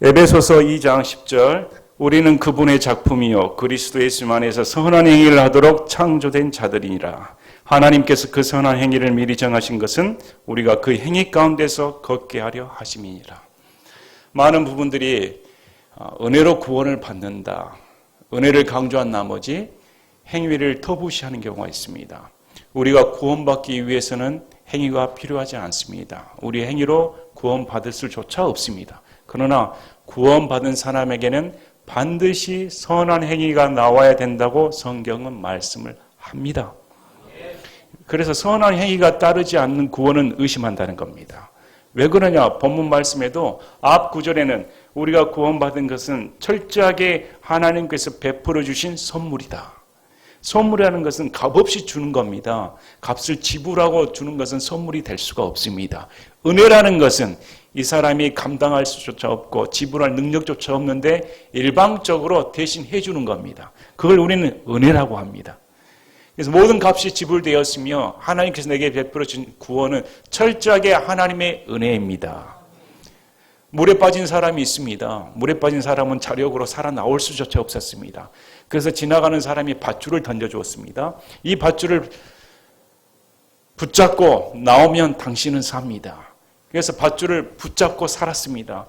에베소서 2장 10절 우리는 그분의 작품이요 그리스도 예수 안에서 선한 행위를 하도록 창조된 자들이니라. 하나님께서 그 선한 행위를 미리 정하신 것은 우리가 그 행위 가운데서 걷게 하려 하심이니라. 많은 부분들이 은혜로 구원을 받는다, 은혜를 강조한 나머지 행위를 터부시하는 경우가 있습니다. 우리가 구원받기 위해서는 행위가 필요하지 않습니다. 우리 행위로 구원받을 수조차 없습니다. 그러나 구원받은 사람에게는 반드시 선한 행위가 나와야 된다고 성경은 말씀을 합니다. 그래서 선한 행위가 따르지 않는 구원은 의심한다는 겁니다. 왜 그러냐? 본문 말씀에도 앞 구절에는 우리가 구원받은 것은 철저하게 하나님께서 베풀어 주신 선물이다. 선물이라는 것은 값없이 주는 겁니다. 값을 지불하고 주는 것은 선물이 될 수가 없습니다. 은혜라는 것은 이 사람이 감당할 수조차 없고 지불할 능력조차 없는데 일방적으로 대신 해주는 겁니다. 그걸 우리는 은혜라고 합니다. 그래서 모든 값이 지불되었으며 하나님께서 내게 베풀어 준 구원은 철저하게 하나님의 은혜입니다. 물에 빠진 사람이 있습니다. 물에 빠진 사람은 자력으로 살아나올 수조차 없었습니다. 그래서 지나가는 사람이 밧줄을 던져주었습니다. 이 밧줄을 붙잡고 나오면 당신은 삽니다. 그래서 밧줄을 붙잡고 살았습니다.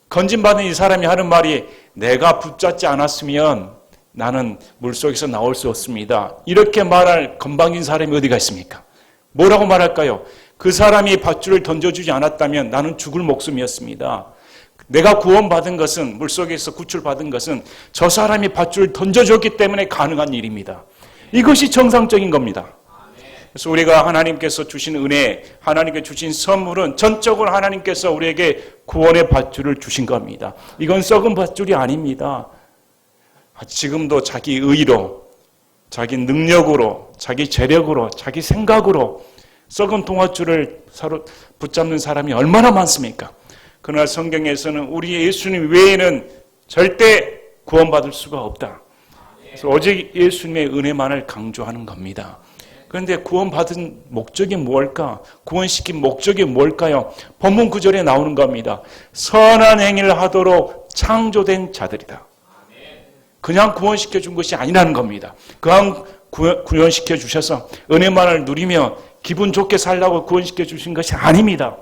건진받은 이 사람이 하는 말이 내가 붙잡지 않았으면 나는 물속에서 나올 수 없습니다. 이렇게 말할 건방진 사람이 어디가 있습니까? 뭐라고 말할까요? 그 사람이 밧줄을 던져주지 않았다면 나는 죽을 목숨이었습니다. 내가 구원받은 것은, 물속에서 구출받은 것은 저 사람이 밧줄을 던져줬기 때문에 가능한 일입니다. 이것이 정상적인 겁니다. 그래서 우리가 하나님께서 주신 은혜, 하나님께 주신 선물은 전적으로 하나님께서 우리에게 구원의 밧줄을 주신 겁니다. 이건 썩은 밧줄이 아닙니다. 지금도 자기 의로, 자기 능력으로, 자기 재력으로, 자기 생각으로 썩은 동아줄을 서로 붙잡는 사람이 얼마나 많습니까? 그러나 성경에서는 우리 예수님 외에는 절대 구원받을 수가 없다. 그래서 오직 예수님의 은혜만을 강조하는 겁니다. 그런데 구원받은 목적이 뭘까? 구원시킨 목적이 뭘까요? 본문 9절에 나오는 겁니다. 선한 행위를 하도록 창조된 자들이다. 그냥 구원시켜 준 것이 아니라는 겁니다. 그냥 구원시켜 주셔서 은혜만을 누리며 기분 좋게 살라고 구원시켜 주신 것이 아닙니다.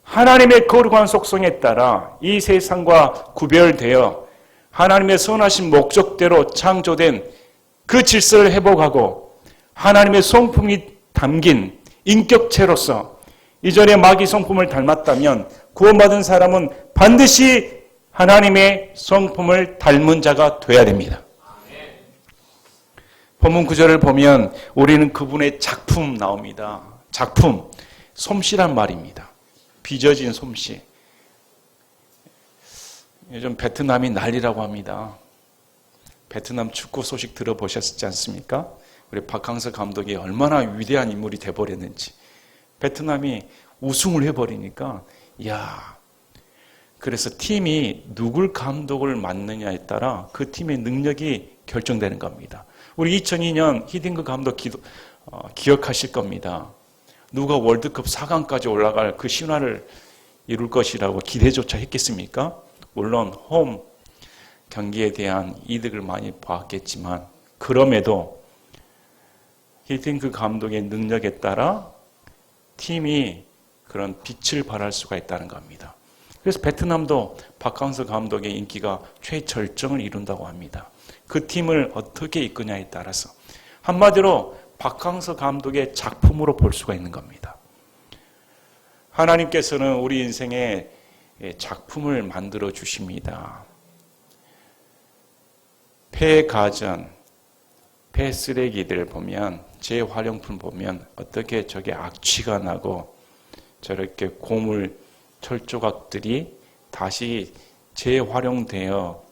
하나님의 거룩한 속성에 따라 이 세상과 구별되어 하나님의 선하신 목적대로 창조된 그 질서를 회복하고 하나님의 성품이 담긴 인격체로서 이전에 마귀 성품을 닮았다면 구원받은 사람은 반드시 하나님의 성품을 닮은 자가 되어야 됩니다. 본문 9절을 보면 우리는 그분의 작품 나옵니다. 작품, 솜씨란 말입니다. 빚어진 솜씨. 요즘 베트남이 난리라고 합니다. 베트남 축구 소식 들어보셨지 않습니까? 우리 박항서 감독이 얼마나 위대한 인물이 돼버렸는지. 베트남이 우승을 해버리니까 이야, 그래서 팀이 누굴 감독을 맡느냐에 따라 그 팀의 능력이 결정되는 겁니다. 우리 2002년 히딩크 감독 기억하실 겁니다. 누가 월드컵 4강까지 올라갈 그 신화를 이룰 것이라고 기대조차 했겠습니까? 물론 홈 경기에 대한 이득을 많이 봤겠지만 그럼에도 히딩크 감독의 능력에 따라 팀이 그런 빛을 발할 수가 있다는 겁니다. 그래서 베트남도 박항서 감독의 인기가 최절정을 이룬다고 합니다. 그 팀을 어떻게 이끄냐에 따라서 한마디로 박항서 감독의 작품으로 볼 수가 있는 겁니다. 하나님께서는 우리 인생에 작품을 만들어 주십니다. 폐가전, 폐쓰레기들 보면, 재활용품 보면 어떻게 저게 악취가 나고 저렇게 고물 철조각들이 다시 재활용되어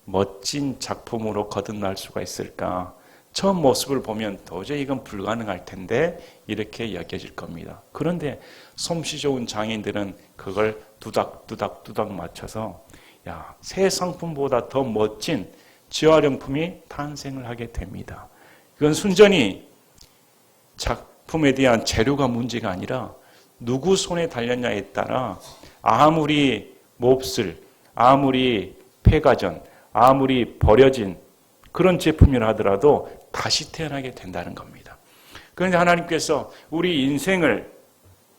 멋진 작품으로 거듭날 수가 있을까? 처음 모습을 보면 도저히 이건 불가능할 텐데 이렇게 여겨질 겁니다. 그런데 솜씨 좋은 장인들은 그걸 두닥두닥 맞춰서 새 상품보다 더 멋진 재활용품이 탄생을 하게 됩니다. 그건 순전히 작품에 대한 재료가 문제가 아니라 누구 손에 달렸냐에 따라 아무리 몹쓸, 아무리 폐가전, 아무리 버려진 그런 제품이라 하더라도 다시 태어나게 된다는 겁니다. 그런데 하나님께서 우리 인생을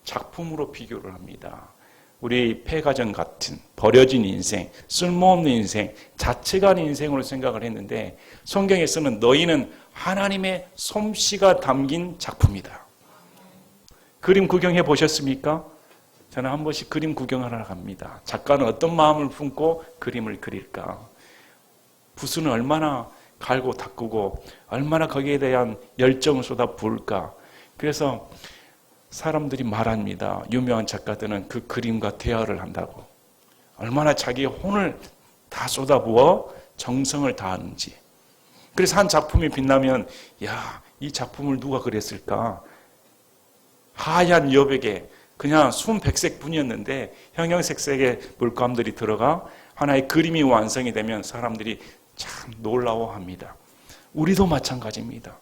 작품으로 비교를 합니다. 우리 폐가전 같은 버려진 인생, 쓸모없는 인생, 자체가 아닌 인생으로 생각을 했는데 성경에서는 너희는 하나님의 솜씨가 담긴 작품이다. 그림 구경해 보셨습니까? 저는 한 번씩 그림 구경하러 갑니다. 작가는 어떤 마음을 품고 그림을 그릴까? 붓은 얼마나 갈고 닦고 얼마나 거기에 대한 열정을 쏟아 부을까? 그래서 사람들이 말합니다. 유명한 작가들은 그 그림과 대화를 한다고. 얼마나 자기의 혼을 다 쏟아부어 정성을 다하는지. 그래서 한 작품이 빛나면 야, 이 작품을 누가 그렸을까? 하얀 여백에 그냥 순백색 뿐이었는데 형형색색의 물감들이 들어가 하나의 그림이 완성이 되면 사람들이 참 놀라워합니다. 우리도 마찬가지입니다.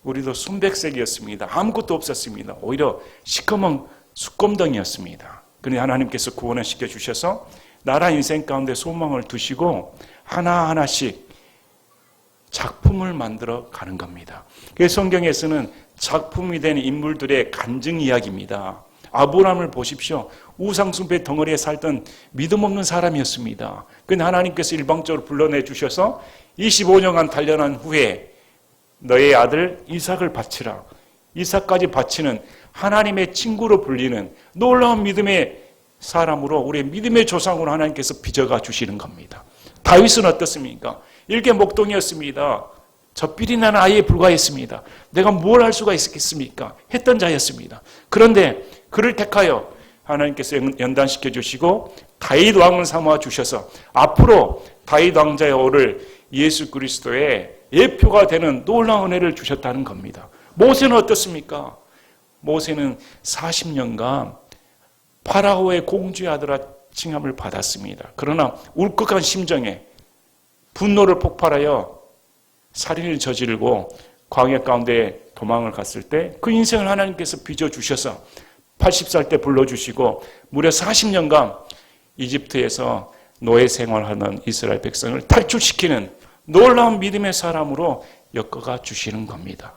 우리도 순백색이었습니다. 아무것도 없었습니다. 오히려 시커먼 수검덩이였습니다. 그런데 하나님께서 구원을 시켜주셔서 나라 인생 가운데 소망을 두시고 하나하나씩 작품을 만들어 가는 겁니다. 그래서 성경에서는 작품이 된 인물들의 간증 이야기입니다. 아브라함을 보십시오. 우상숭배 덩어리에 살던 믿음 없는 사람이었습니다. 그런데 하나님께서 일방적으로 불러내 주셔서 25년간 단련한 후에 너의 아들 이삭을 바치라. 이삭까지 바치는 하나님의 친구로 불리는 놀라운 믿음의 사람으로 우리의 믿음의 조상으로 하나님께서 빚어가 주시는 겁니다. 다윗은 어떻습니까? 일개 목동이었습니다. 젖비리 나는 아이에 불과했습니다. 내가 뭘 할 수가 있겠습니까? 했던 자였습니다. 그런데 그를 택하여 하나님께서 연단시켜 주시고 다윗 왕을 삼아 주셔서 앞으로 다윗 왕자의 오를 예수 그리스도의 예표가 되는 놀라운 은혜를 주셨다는 겁니다. 모세는 어떻습니까? 모세는 40년간 파라오의 공주의 아들아 칭함을 받았습니다. 그러나 울컥한 심정에 분노를 폭발하여 살인을 저지르고 광야 가운데 도망을 갔을 때 그 인생을 하나님께서 빚어주셔서 80살 때 불러주시고 무려 40년간 이집트에서 노예 생활하는 이스라엘 백성을 탈출시키는 놀라운 믿음의 사람으로 엮어가 주시는 겁니다.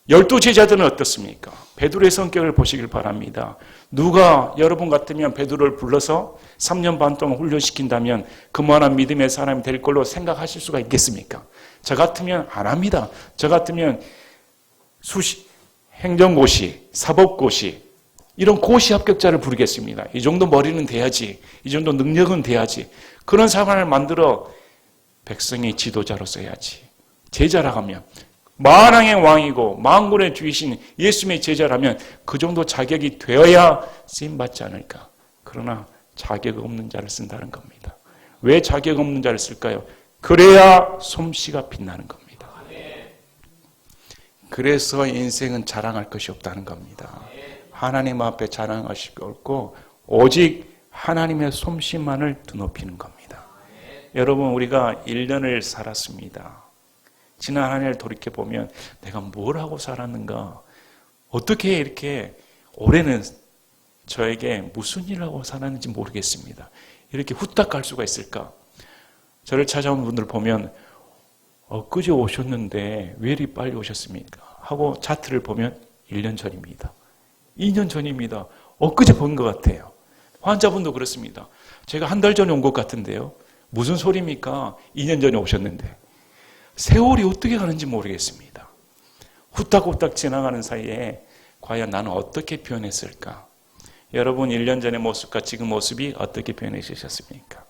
12제자들은 어떻습니까? 베드로의 성격을 보시길 바랍니다. 누가 여러분 같으면 베드로를 불러서 3년 반 동안 훈련시킨다면 그만한 믿음의 사람이 될 걸로 생각하실 수가 있겠습니까? 저 같으면 안 합니다. 저 같으면 행정고시, 사법고시 이런 고시 합격자를 부르겠습니다. 이 정도 머리는 돼야지. 이 정도 능력은 돼야지. 그런 사람을 만들어 백성의 지도자로 써야지. 제자라 하면 만왕의 왕이고 만군의 주이신 예수님의 제자라면 그 정도 자격이 되어야 쓰임받지 않을까. 그러나 자격 없는 자를 쓴다는 겁니다. 왜 자격 없는 자를 쓸까요? 그래야 솜씨가 빛나는 겁니다. 그래서 인생은 자랑할 것이 없다는 겁니다. 하나님 앞에 자랑할 것이 없고 오직 하나님의 솜씨만을 드높이는 겁니다. 여러분 우리가 1년을 살았습니다. 지난 한 해를 돌이켜보면 내가 뭘 하고 살았는가? 어떻게 이렇게 올해는 저에게 무슨 일을 하고 살았는지 모르겠습니다. 이렇게 후딱 갈 수가 있을까? 저를 찾아온 분들 보면 엊그제 오셨는데 왜 이리 빨리 오셨습니까? 하고 차트를 보면 1년 전입니다. 2년 전입니다. 엊그제 본 것 같아요. 환자분도 그렇습니다. 제가 한 달 전에 온 것 같은데요. 무슨 소리입니까? 2년 전에 오셨는데. 세월이 어떻게 가는지 모르겠습니다. 후딱후딱 지나가는 사이에 과연 나는 어떻게 변했을까? 여러분 1년 전의 모습과 지금 모습이 어떻게 변해지셨습니까?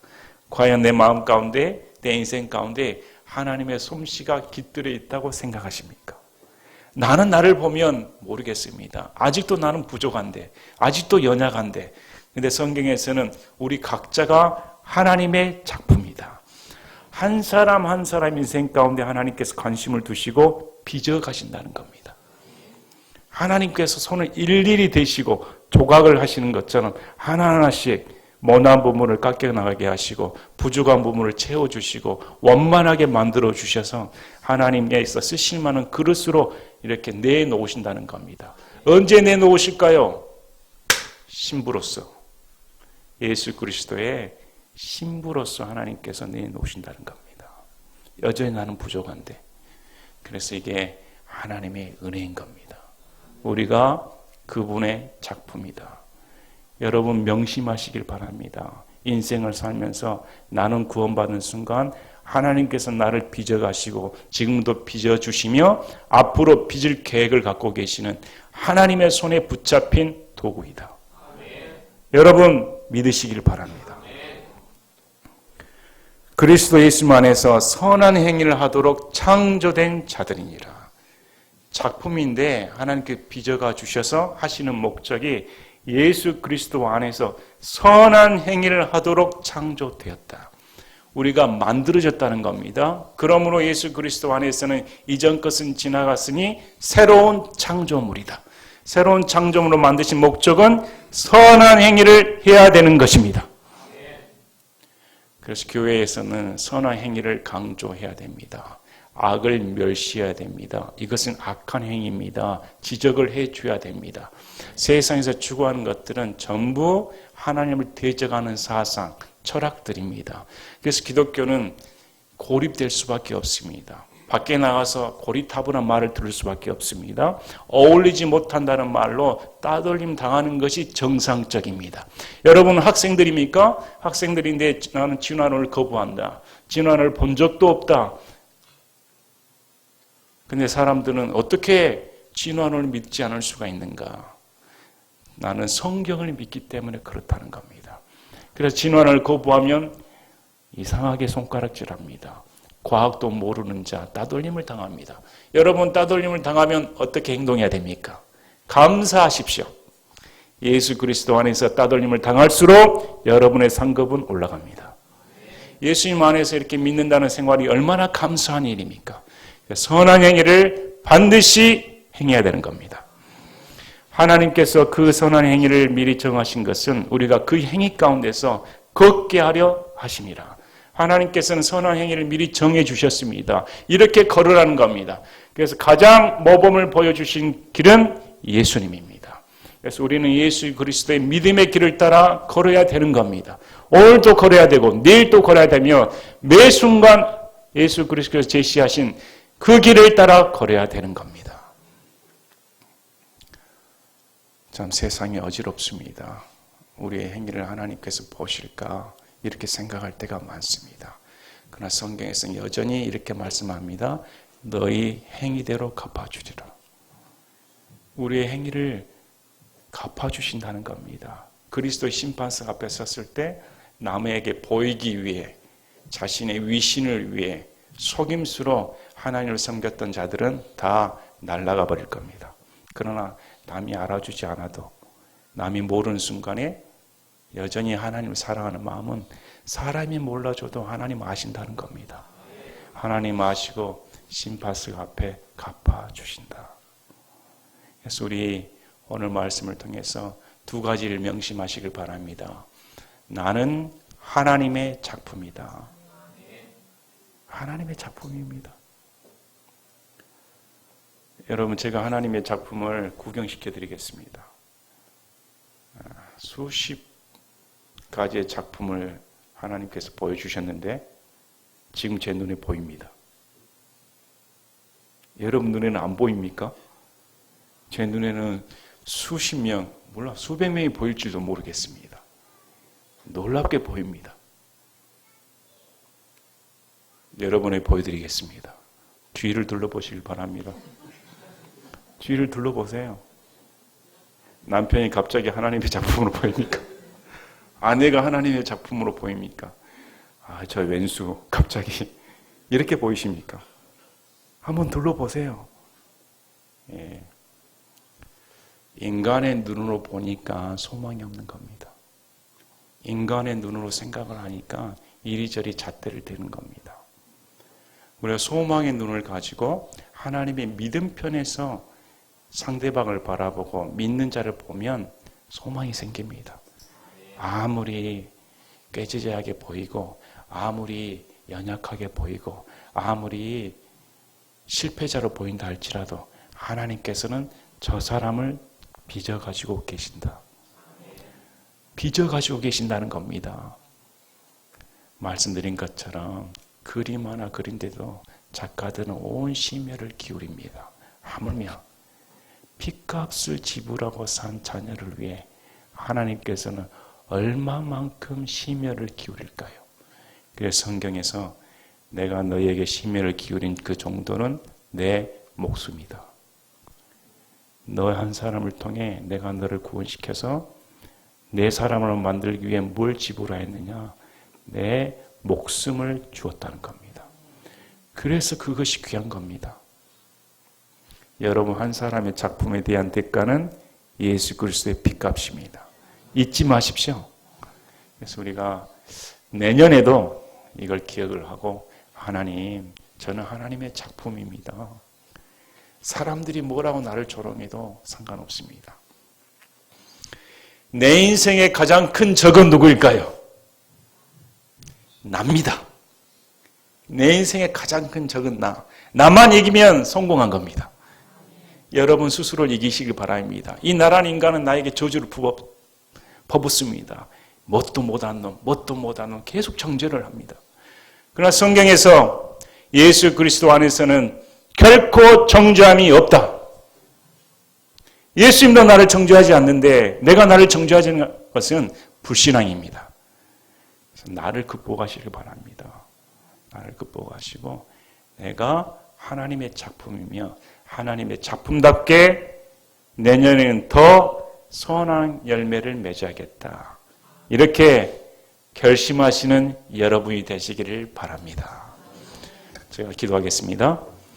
과연 내 마음 가운데, 내 인생 가운데 하나님의 솜씨가 깃들어 있다고 생각하십니까? 나는 나를 보면 모르겠습니다. 아직도 나는 부족한데, 아직도 연약한데. 근데 성경에서는 우리 각자가 하나님의 작품이다. 한 사람 한 사람 인생 가운데 하나님께서 관심을 두시고 빚어 가신다는 겁니다. 하나님께서 손을 일일이 대시고 조각을 하시는 것처럼 하나하나씩 모난 부분을 깎여나가게 하시고 부족한 부분을 채워주시고 원만하게 만들어 주셔서 하나님께서 쓰실 만한 그릇으로 이렇게 내놓으신다는 겁니다. 언제 내놓으실까요? 신부로서 예수 그리스도의 신부로서 하나님께서 내놓으신다는 겁니다. 여전히 나는 부족한데. 그래서 이게 하나님의 은혜인 겁니다. 우리가 그분의 작품이다. 여러분 명심하시길 바랍니다. 인생을 살면서 나는 구원받은 순간 하나님께서 나를 빚어가시고 지금도 빚어주시며 앞으로 빚을 계획을 갖고 계시는 하나님의 손에 붙잡힌 도구이다. 여러분 믿으시길 바랍니다. 그리스도 예수 안에서 선한 행위를 하도록 창조된 자들이니라. 작품인데 하나님께 빚어가 주셔서 하시는 목적이 예수 그리스도 안에서 선한 행위를 하도록 창조되었다. 우리가 만들어졌다는 겁니다. 그러므로 예수 그리스도 안에서는 이전 것은 지나갔으니 새로운 창조물이다. 새로운 창조물로 만드신 목적은 선한 행위를 해야 되는 것입니다. 그래서 교회에서는 선한 행위를 강조해야 됩니다. 악을 멸시해야 됩니다. 이것은 악한 행위입니다. 지적을 해줘야 됩니다. 세상에서 추구하는 것들은 전부 하나님을 대적하는 사상, 철학들입니다. 그래서 기독교는 고립될 수밖에 없습니다. 밖에 나가서 고리타분한 말을 들을 수밖에 없습니다. 어울리지 못한다는 말로 따돌림 당하는 것이 정상적입니다. 여러분 학생들입니까? 학생들인데 나는 진화론을 거부한다. 진화론을 본 적도 없다. 근데 사람들은 어떻게 진화론을 믿지 않을 수가 있는가? 나는 성경을 믿기 때문에 그렇다는 겁니다. 그래서 진화론을 거부하면 이상하게 손가락질합니다. 과학도 모르는 자, 따돌림을 당합니다. 여러분 따돌림을 당하면 어떻게 행동해야 됩니까? 감사하십시오. 예수 그리스도 안에서 따돌림을 당할수록 여러분의 상급은 올라갑니다. 예수님 안에서 이렇게 믿는다는 생활이 얼마나 감사한 일입니까? 선한 행위를 반드시 행해야 되는 겁니다. 하나님께서 그 선한 행위를 미리 정하신 것은 우리가 그 행위 가운데서 걷게 하려 하심이라. 하나님께서는 선한 행위를 미리 정해 주셨습니다. 이렇게 걸으라는 겁니다. 그래서 가장 모범을 보여주신 길은 예수님입니다. 그래서 우리는 예수 그리스도의 믿음의 길을 따라 걸어야 되는 겁니다. 오늘도 걸어야 되고 내일도 걸어야 되며 매 순간 예수 그리스도께서 제시하신 그 길을 따라 걸어야 되는 겁니다. 참 세상이 어지럽습니다. 우리의 행위를 하나님께서 보실까 이렇게 생각할 때가 많습니다. 그러나 성경에서는 여전히 이렇게 말씀합니다. 너희 행위대로 갚아주리라. 우리의 행위를 갚아주신다는 겁니다. 그리스도의 심판석 앞에 섰을 때 남에게 보이기 위해 자신의 위신을 위해 속임수로 하나님을 섬겼던 자들은 다 날아가 버릴 겁니다. 그러나 남이 알아주지 않아도 남이 모르는 순간에 여전히 하나님을 사랑하는 마음은 사람이 몰라줘도 하나님 아신다는 겁니다. 하나님 아시고 심판석 앞에 갚아주신다. 그래서 우리 오늘 말씀을 통해서 두 가지를 명심하시길 바랍니다. 나는 하나님의 작품이다. 하나님의 작품입니다. 여러분 제가 하나님의 작품을 구경시켜 드리겠습니다. 수십 가지의 작품을 하나님께서 보여주셨는데 지금 제 눈에 보입니다. 여러분 눈에는 안 보입니까? 제 눈에는 수십 명, 몰라 수백 명이 보일지도 모르겠습니다. 놀랍게 보입니다. 여러분에 보여드리겠습니다. 뒤를 둘러보시길 바랍니다. 뒤를 둘러보세요. 남편이 갑자기 하나님의 작품으로 보입니까? 아내가 하나님의 작품으로 보입니까? 저 왼수 갑자기 이렇게 보이십니까? 한번 둘러보세요. 예. 인간의 눈으로 보니까 소망이 없는 겁니다. 인간의 눈으로 생각을 하니까 이리저리 잣대를 대는 겁니다. 우리가 소망의 눈을 가지고 하나님의 믿음 편에서 상대방을 바라보고 믿는 자를 보면 소망이 생깁니다. 아무리 꾀지지하게 보이고 아무리 연약하게 보이고 아무리 실패자로 보인다 할지라도 하나님께서는 저 사람을 빚어가지고 계신다. 빚어 가지고 계신다는 겁니다. 말씀드린 것처럼 그림 하나 그린데도 작가들은 온 심혈을 기울입니다. 하물며 빚값을 지불하고 산 자녀를 위해 하나님께서는 얼마만큼 심혈을 기울일까요? 그래서 성경에서 내가 너희에게 심혈을 기울인 그 정도는 내 목숨이다. 너 한 사람을 통해 내가 너를 구원시켜서 내 사람을 만들기 위해 뭘 지불하였느냐? 내 목숨을 주었다는 겁니다. 그래서 그것이 귀한 겁니다. 여러분 한 사람의 작품에 대한 대가는 예수 그리스도의 빚값입니다. 잊지 마십시오. 그래서 우리가 내년에도 이걸 기억을 하고 하나님, 저는 하나님의 작품입니다. 사람들이 뭐라고 나를 조롱해도 상관없습니다. 내 인생의 가장 큰 적은 누구일까요? 납니다. 내 인생의 가장 큰 적은 나. 나만 이기면 성공한 겁니다. 여러분 스스로를 이기시기 바랍니다. 이 나란 인간은 나에게 저주를 퍼붓습니다. 뭣도 못한 놈, 뭣도 못한 놈 계속 정죄를 합니다. 그러나 성경에서 예수 그리스도 안에서는 결코 정죄함이 없다. 예수님도 나를 정죄하지 않는데 내가 나를 정죄하지 않는 것은 불신앙입니다. 그래서 나를 극복하시길 바랍니다. 나를 극복하시고 내가 하나님의 작품이며 하나님의 작품답게 내년에는 더 선한 열매를 맺어야겠다. 이렇게 결심하시는 여러분이 되시기를 바랍니다. 제가 기도하겠습니다.